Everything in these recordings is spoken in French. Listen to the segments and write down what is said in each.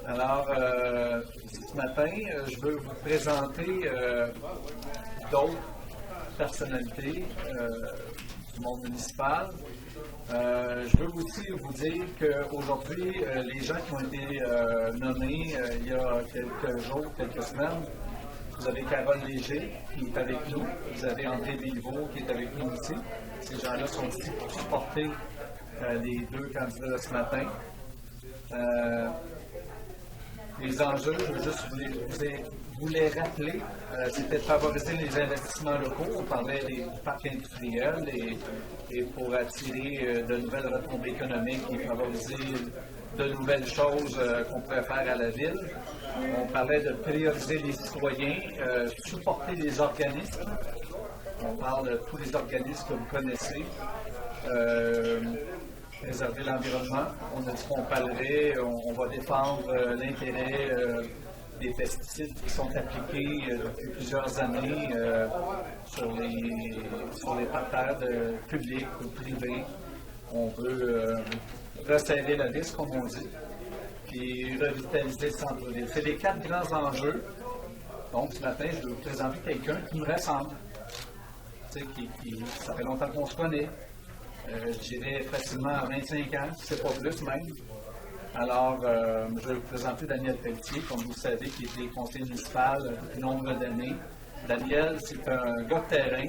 Alors, ce matin, je veux vous présenter d'autres personnalités du monde municipal. Je veux aussi vous dire qu'aujourd'hui, les gens qui ont été nommés il y a quelques jours, quelques semaines, vous avez Carole Léger qui est avec nous, vous avez André Béliveau qui est avec nous aussi. Ces gens-là sont ici pour supporter les deux candidats de ce matin. Les enjeux, je veux juste vous les rappeler, c'était de favoriser les investissements locaux. On parlait des parcs industriels et pour attirer de nouvelles retombées économiques et favoriser de nouvelles choses qu'on pourrait faire à la ville. On parlait de prioriser les citoyens, supporter les organismes. On parle de tous les organismes que vous connaissez. Préserver l'environnement. On a dit qu'on parlerait, on va défendre l'intérêt des pesticides qui sont appliqués depuis plusieurs années sur les parterres publics ou privés. On veut resserrer la vis, comme on dit, puis revitaliser le centre-ville. C'est les 4 grands enjeux. Donc, ce matin, je vais vous présenter quelqu'un qui me ressemble. Tu sais, ça fait longtemps qu'on se connaît. Je dirais facilement à 25 ans, si c'est pas plus même. Alors, je vais vous présenter Daniel Pelletier, comme vous le savez, qui était conseiller municipal depuis nombre d'années. Daniel, c'est un gars de terrain.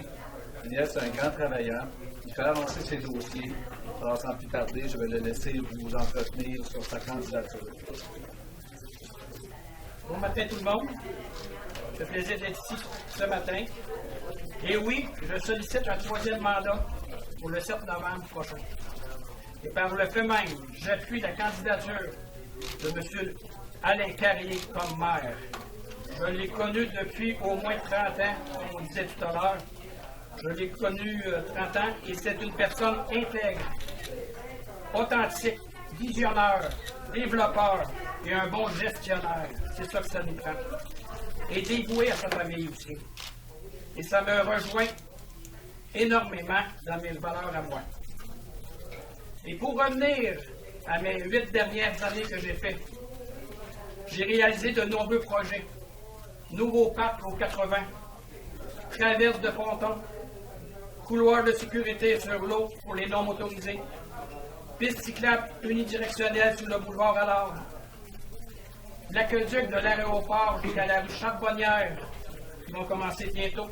Daniel, c'est un grand travailleur. Il fait avancer ses dossiers. Alors, sans plus tarder, je vais le laisser vous entretenir sur sa candidature. Bon matin tout le monde. Ça fait plaisir d'être ici ce matin. Et oui, je sollicite un 3e mandat pour le 7 novembre prochain. Et par le fait même, j'appuie la candidature de M. Alain Carrier comme maire. Je l'ai connu depuis au moins 30 ans, comme on disait tout à l'heure. Je l'ai connu 30 ans et c'est une personne intègre, authentique, visionnaire, développeur et un bon gestionnaire. C'est ça que ça nous prend. Et dévoué à sa famille aussi. Et ça me rejoint énormément dans mes valeurs à moi. Et pour revenir à mes 8 dernières années que j'ai faites, j'ai réalisé de nombreux projets. Nouveau parc aux 80, traverse de ponton, couloir de sécurité sur l'eau pour les non motorisés, piste cyclable unidirectionnelle sur le boulevard Allard, l'aqueduc de l'aéroport jusqu'à la rue Charbonnière, qui vont commencer bientôt,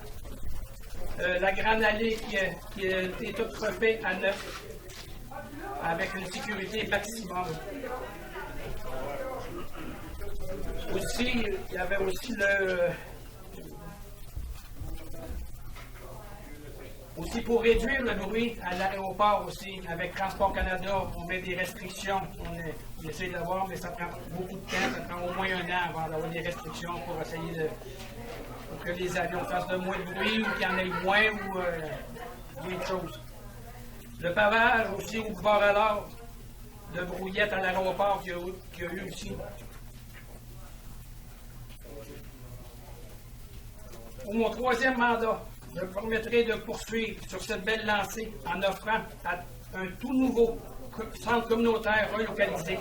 la grande allée qui est toute refaite à neuf, avec une sécurité maximum. Aussi, il y avait aussi aussi pour réduire le bruit à l'aéroport aussi, avec Transport Canada, on met des restrictions. On essaie d'avoir, mais ça prend beaucoup de temps, ça prend au moins 1 an avant d'avoir des restrictions pour essayer pour que les avions fassent de moins de bruit ou qu'il y en ait moins ou bien de choses. Le pavage aussi au boulevard Allard, de brouillette à l'aéroport qu'il y a eu aussi. Pour mon 3e mandat, je me permettrai de poursuivre sur cette belle lancée en offrant un tout nouveau centre communautaire relocalisé,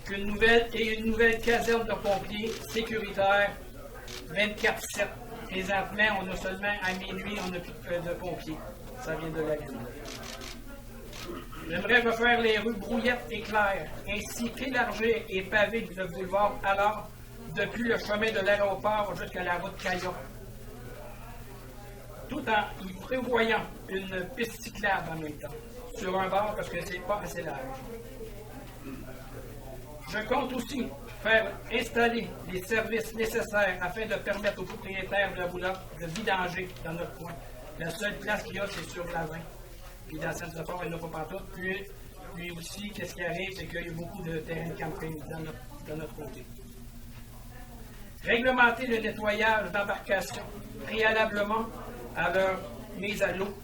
une nouvelle caserne de pompiers sécuritaire 24/7. Présentement, on a seulement à minuit, on n'a plus de pompiers. Ça vient de la ville. J'aimerais refaire les rues Brouillette et Claire, ainsi qu'élargir et paver le boulevard Allard depuis le chemin de l'aéroport jusqu'à la route Caillon, tout en y prévoyant une piste cyclable en même temps, sur un bord parce que c'est pas assez large. Je compte aussi faire installer les services nécessaires afin de permettre aux propriétaires de roulotte de vidanger dans notre coin. La seule place qu'il y a, c'est sur l'Avin. Puis dans Sainte-Foy, il n'y en a pas partout. Puis aussi, qu'est-ce qui arrive, c'est qu'il y a beaucoup de terrains de camping dans notre côté. Réglementer le nettoyage d'embarcations préalablement à leur mise à l'eau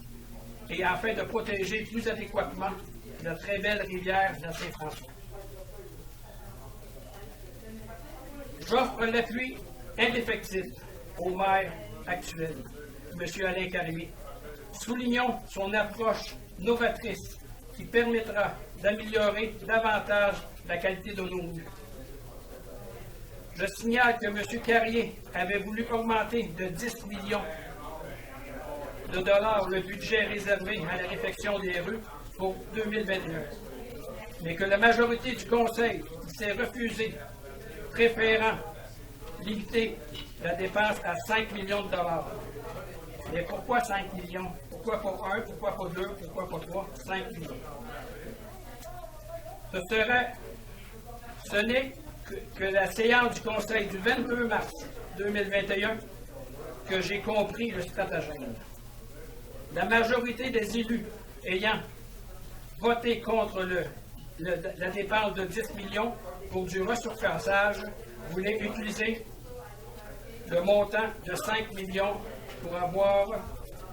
et afin de protéger plus adéquatement la très belle rivière de Saint-François. J'offre l'appui indéfectible au maire actuel, M. Alain Carrier. Soulignons son approche novatrice qui permettra d'améliorer davantage la qualité de nos rues. Je signale que M. Carrier avait voulu augmenter de 10 millions de dollars le budget réservé à la réfection des rues pour 2021, mais que la majorité du Conseil s'est refusée, préférant limiter la dépense à 5 millions de dollars. Mais pourquoi 5 millions? Pourquoi pas 1? Pourquoi pas 2? Pourquoi pas 3? 5 millions. Ce n'est que la séance du Conseil du 22 mars 2021 que j'ai compris le stratagème. La majorité des élus ayant voté contre la dépense de 10 millions pour du resurfaçage voulait utiliser le montant de 5 millions pour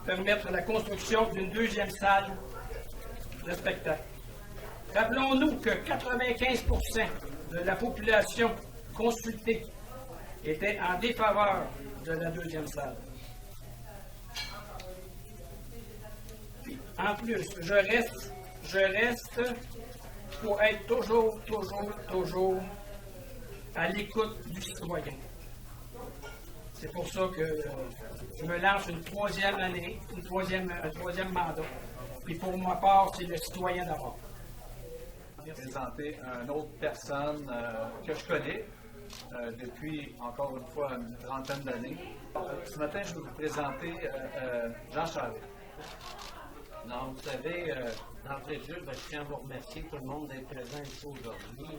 permettre la construction d'une deuxième salle de spectacle. Rappelons-nous que 95% de la population consultée était en défaveur de la deuxième salle. Puis, en plus, je reste pour être toujours à l'écoute du citoyen. C'est pour ça que je me lance une troisième année, un troisième mandat. Puis pour ma part, c'est le citoyen d'abord. Présenter une autre personne que je connais depuis, encore une fois, une trentaine d'années. Ce matin, je vais vous présenter Jean Charest. Non, vous savez, d'entrée de jeu, je tiens à vous remercier tout le monde d'être présent ici aujourd'hui.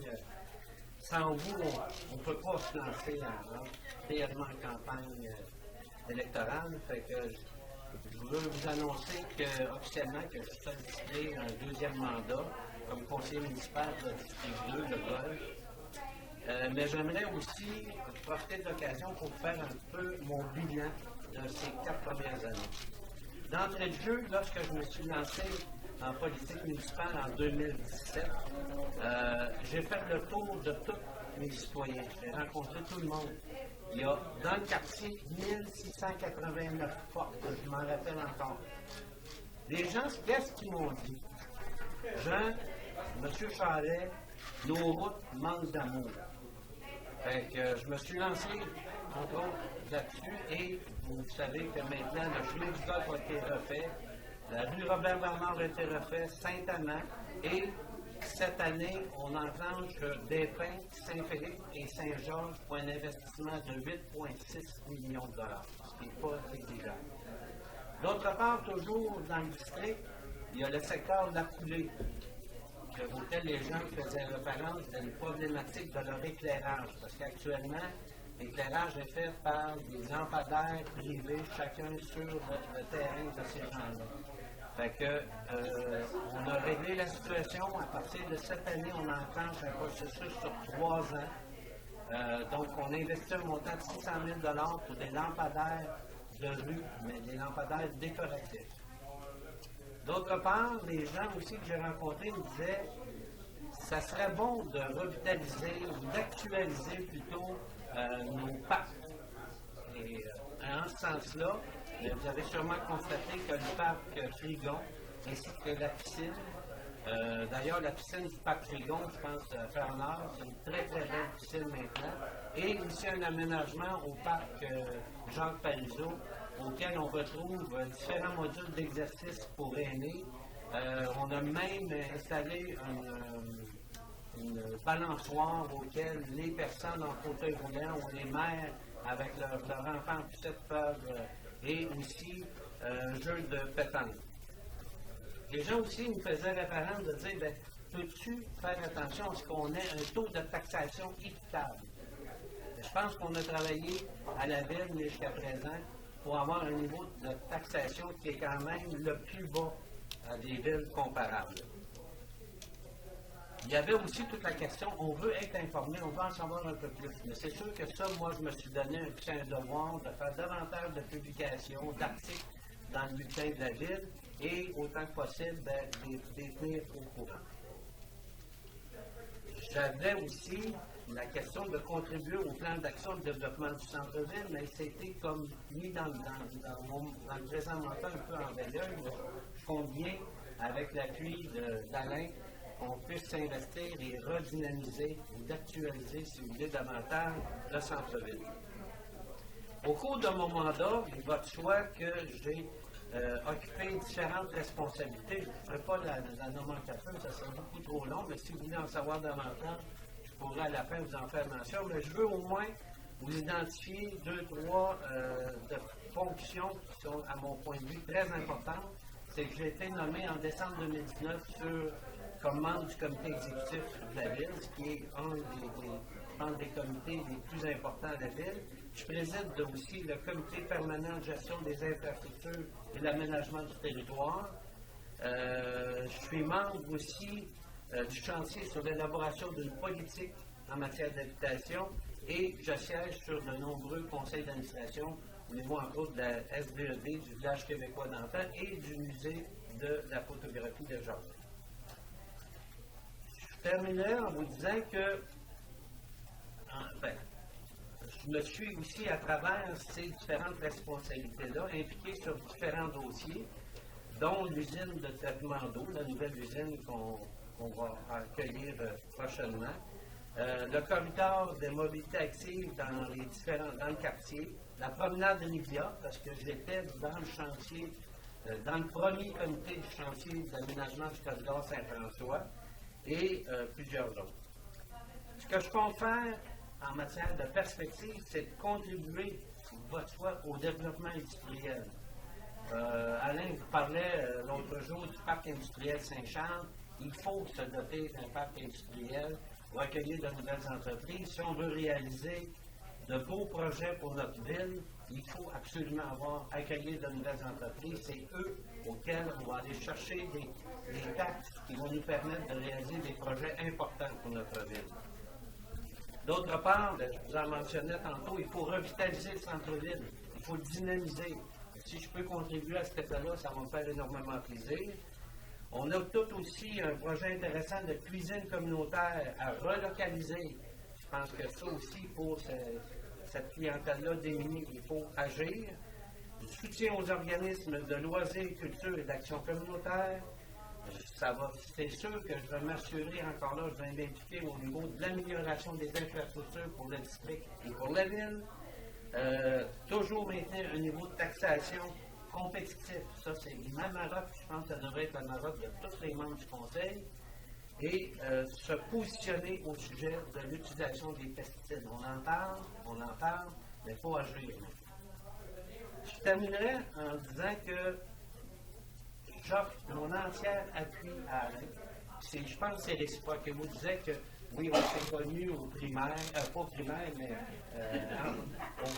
Sans vous, on ne peut pas se lancer réellement en campagne électorale. Fait que je veux vous annoncer officiellement que je suis sollicité un deuxième mandat comme conseiller municipal de district 2 de Golfe. Mais j'aimerais aussi profiter de l'occasion pour vous faire un petit peu mon bilan de ces 4 premières années. D'entrée de jeu, lorsque je me suis lancé en politique municipale en 2017, j'ai fait le tour de tous mes citoyens. J'ai rencontré tout le monde. Il y a dans le quartier 1689 portes, je m'en rappelle encore. Les gens, qu'est-ce qu'ils m'ont dit? Jean, M. Charest, nos routes manquent d'amour. Fait que je me suis lancé, entre autres, là-dessus, et vous savez que maintenant, le chemin du Golfe a été refait, la rue Robert-Bernard a été refait, Saint-Amand, et cette année, on enclenche Despins, Saint-Philippe et Saint-Georges pour un investissement de 8,6 millions de dollars, ce qui n'est pas négligeable. D'autre part, toujours dans le district, il y a le secteur de la coulée, auquel les gens faisaient référence d'une problématique de leur éclairage, parce qu'actuellement, l'éclairage est fait par des lampadaires privés, chacun sur le terrain de ces gens-là. Fait que, on a réglé la situation. À partir de cette année, on enclenche un processus sur 3 ans. Donc, on investit un montant de 600 000 $ pour des lampadaires de rue, mais des lampadaires décoratifs. D'autre part, les gens aussi que j'ai rencontrés me disaient ça serait bon de revitaliser ou d'actualiser plutôt nos parcs. Et en ce sens-là, vous avez sûrement constaté que le parc Frigon ainsi que la piscine, d'ailleurs la piscine du parc Frigon, je pense, à Fernand, c'est une très très belle piscine maintenant, et aussi un aménagement au parc Jacques Parizeau, auquel on retrouve différents modules d'exercice pour aînés. On a même installé une balançoire auquel les personnes en fauteuil roulant ou les mères avec leur enfant en poussette peuvent, et aussi un jeu de pétanque. Les gens aussi nous faisaient référence de dire, ben, peux-tu faire attention à ce qu'on ait un taux de taxation équitable? Je pense qu'on a travaillé à la ville jusqu'à présent pour avoir un niveau de taxation qui est quand même le plus bas à des villes comparables. Il y avait aussi toute la question, on veut être informé, on veut en savoir un peu plus. Mais c'est sûr que ça, moi, je me suis donné un devoir de faire davantage de publications, d'articles dans le bulletin de la ville et, autant que possible, de tenir au courant. J'avais aussi la question de contribuer au plan d'action de développement du centre-ville, mais c'était comme mis dans le présent mandat un peu en veilleuse. Je compte bien, avec l'appui d'Alain, on puisse s'investir et redynamiser ou d'actualiser, si vous voulez, davantage le centre-ville. Au cours de mon mandat, il va de soi que j'ai occupé différentes responsabilités. Je ne ferai pas la nomenclature, ça serait beaucoup trop long, mais si vous voulez en savoir davantage, je pourrais à la fin vous en faire mention. Mais je veux au moins vous identifier 2-3 de fonctions qui sont, à mon point de vue, très importantes. C'est que j'ai été nommé en décembre 2019 comme membre du comité exécutif de la ville, ce qui est un des comités les plus importants de la ville. Je préside aussi le comité permanent de gestion des infrastructures et l'aménagement du territoire. Je suis membre aussi du chantier sur l'élaboration d'une politique en matière d'habitation et je siège sur de nombreux conseils d'administration au niveau, entre autres, de la SVED, du Village québécois d'antan et du Musée de la photographie de Jacques. Je terminerai en vous disant que je me suis aussi, à travers ces différentes responsabilités-là, impliqué sur différents dossiers, dont l'usine de traitement d'eau, la nouvelle usine qu'on va accueillir prochainement, le corridor de mobilité active dans le quartier, la promenade de Nivia, parce que j'étais dans le chantier, dans le premier comité du chantier d'aménagement du corridor Saint-François, et plusieurs autres. Ce que je compte faire en matière de perspective, c'est de contribuer, votre choix, au développement industriel. Alain vous parlait l'autre jour du parc industriel Saint-Charles. Il faut se doter d'un parc industriel pour accueillir de nouvelles entreprises. Si on veut réaliser de beaux projets pour notre ville, il faut absolument accueillir de nouvelles entreprises. C'est eux auxquels on va aller chercher des taxes qui vont nous permettre de réaliser des projets importants pour notre ville. D'autre part, je vous en mentionnais tantôt, il faut revitaliser le centre-ville, il faut le dynamiser. Si je peux contribuer à cet effet-là, ça va me faire énormément plaisir. On a tout aussi un projet intéressant de cuisine communautaire à relocaliser. Je pense que ça aussi, pour cette clientèle-là démunie, il faut agir. Du soutien aux organismes de loisirs, culture et d'action communautaire. C'est sûr que je vais m'assurer, encore là, je vais m'impliquer au niveau de l'amélioration des infrastructures pour le district et pour la ville. Toujours maintenir un niveau de taxation compétitif. Ça, c'est ma marotte. Je pense que ça devrait être la marotte de tous les membres du Conseil. Et se positionner au sujet de l'utilisation des pesticides. On en parle, mais il faut agir. Je terminerai en disant que j'offre mon entier appui à Alain. Je pense que c'est réciproque. Il vous disait que, oui, on s'est connus au primaire, pas au primaire, mais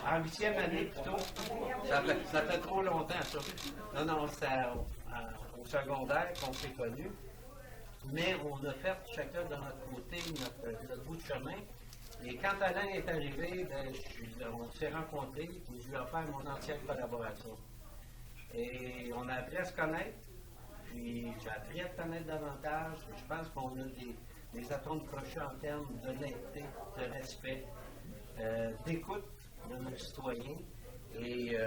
en 8e année plutôt. Ça fait trop longtemps, ça. Non, c'est au secondaire qu'on s'est connus. Mais on a fait chacun de notre côté notre bout de chemin. Et quand Alain est arrivé, on s'est rencontrés et je lui ai offert mon entière collaboration. Et on a appris à se connaître. Puis j'ai appris à te connaître davantage. Je pense qu'on a des atomes crochus en termes d'honnêteté, de respect, d'écoute de nos citoyens. Et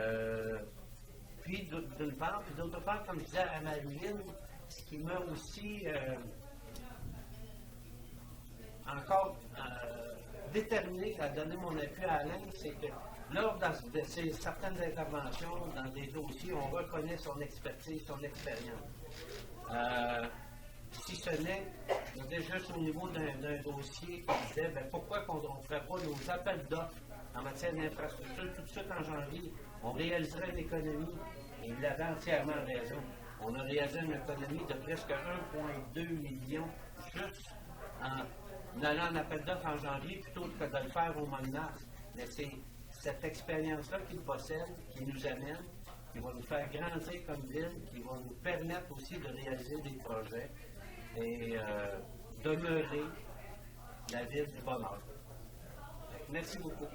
puis d'une part, puis d'autre part, comme je disais à Marilyn, ce qui m'a aussi encore déterminé à donner mon appui à Alain, c'est que lors de certaines interventions dans des dossiers, on reconnaît son expertise, son expérience. Si ce n'est, déjà au niveau d'un dossier qui disait pourquoi on ne ferait pas nos appels d'offres en matière d'infrastructure tout de suite en janvier, on réaliserait l'économie, et il avait entièrement raison. On a réalisé une économie de presque 1,2 million juste en allant en appel d'offres en janvier plutôt que de le faire au mois de mars. Mais c'est cette expérience-là qu'il possède, qui nous amène, qui va nous faire grandir comme ville, qui va nous permettre aussi de réaliser des projets et demeurer la ville du bonheur. Merci beaucoup.